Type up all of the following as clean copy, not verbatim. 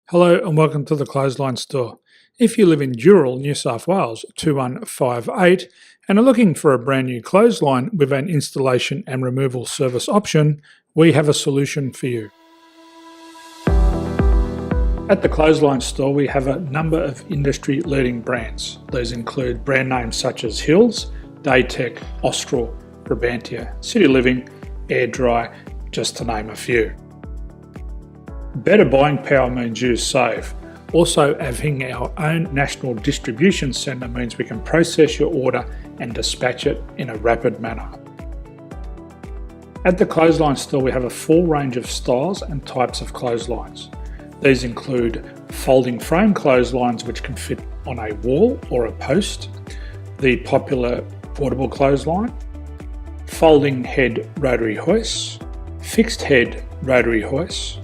Hello and welcome to the Clothesline Store. If you live in Dural, New South Wales 2158 and are looking for a brand new clothesline with an installation and removal service option, we have a solution for you. At the Clothesline Store we have a number of industry leading brands. These include brand names such as Hills, Daytech, Austral, Brabantia, City Living, Air Dry, just to name a few. Better buying power means you save. Also, having our own national distribution centre means we can process your order and dispatch it in a rapid manner. At the Clothesline Store we have a full range of styles and types of clotheslines. These include folding frame clotheslines which can fit on a wall or a post, the popular portable clothesline, folding head rotary hoists, fixed head rotary hoists,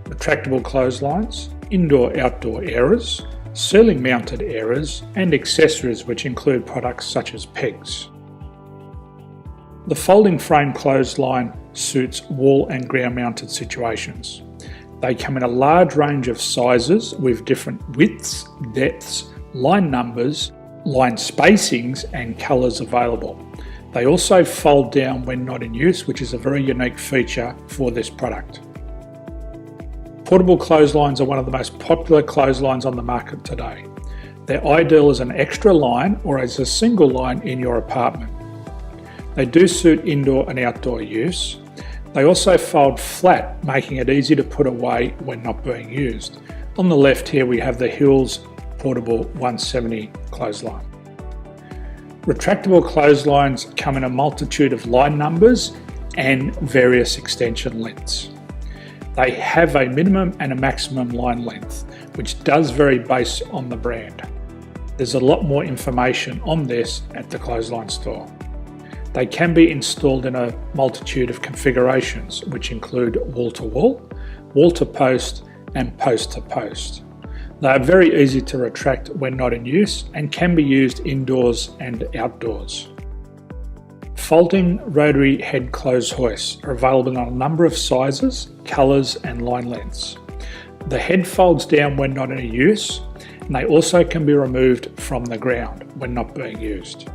retractable clotheslines, indoor-outdoor airers, ceiling mounted airers and accessories which include products such as pegs. The folding frame clothesline suits wall and ground mounted situations. They come in a large range of sizes with different widths, depths, line numbers, line spacings and colours available. They also fold down when not in use, which is a very unique feature for this product. Portable clotheslines are one of the most popular clotheslines on the market today. They're ideal as an extra line or as a single line in your apartment. They do suit indoor and outdoor use. They also fold flat, making it easy to put away when not being used. On the left here we have the Hills Portable 170 clothesline. Retractable clotheslines come in a multitude of line numbers and various extension lengths. They have a minimum and a maximum line length, which does vary based on the brand. There's a lot more information on this at the Clothesline Store. They can be installed in a multitude of configurations, which include wall-to-wall, wall-to-post and post-to-post. They are very easy to retract when not in use and can be used indoors and outdoors. Folding rotary head clothes hoists are available in a number of sizes, colours and line lengths. The head folds down when not in use and they also can be removed from the ground when not being used.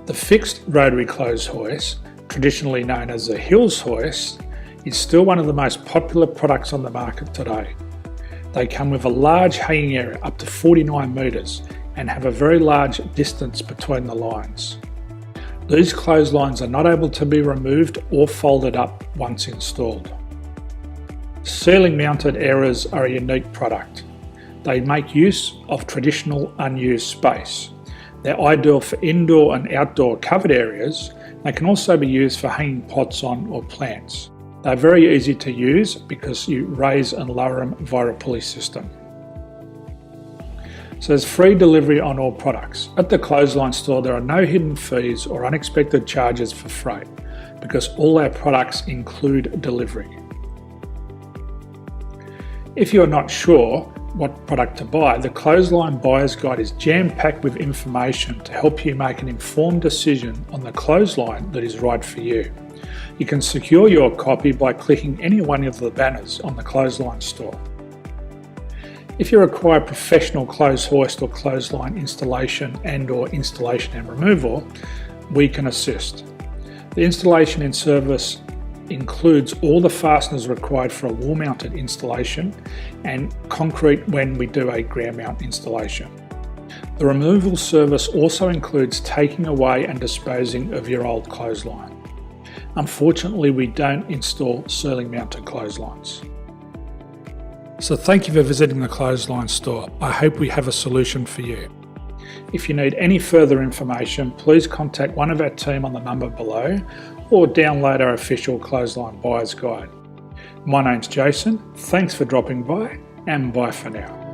The fixed rotary clothes hoist, traditionally known as the Hills hoist, is still one of the most popular products on the market today. They come with a large hanging area up to 49 metres and have a very large distance between the lines. These clotheslines are not able to be removed or folded up once installed. Ceiling mounted airers are a unique product. They make use of traditional unused space. They're ideal for indoor and outdoor covered areas. They can also be used for hanging pots on or plants. They're very easy to use because you raise and lower them via a pulley system. So there's free delivery on all products. At the Clothesline Store there are no hidden fees or unexpected charges for freight because all our products include delivery. If you're not sure what product to buy, the Clothesline Buyer's Guide is jam-packed with information to help you make an informed decision on the clothesline that is right for you. You can secure your copy by clicking any one of the banners on the Clothesline Store. If you require professional clothes hoist or clothesline installation and/or installation and removal, we can assist. The installation and service includes all the fasteners required for a wall-mounted installation and concrete when we do a ground mount installation. The removal service also includes taking away and disposing of your old clothesline. Unfortunately, we don't install ceiling mounted clotheslines. So thank you for visiting the Clothesline Store. I hope we have a solution for you. If you need any further information, please contact one of our team on the number below or download our official Clothesline Buyer's Guide. My name's Jason, thanks for dropping by and bye for now.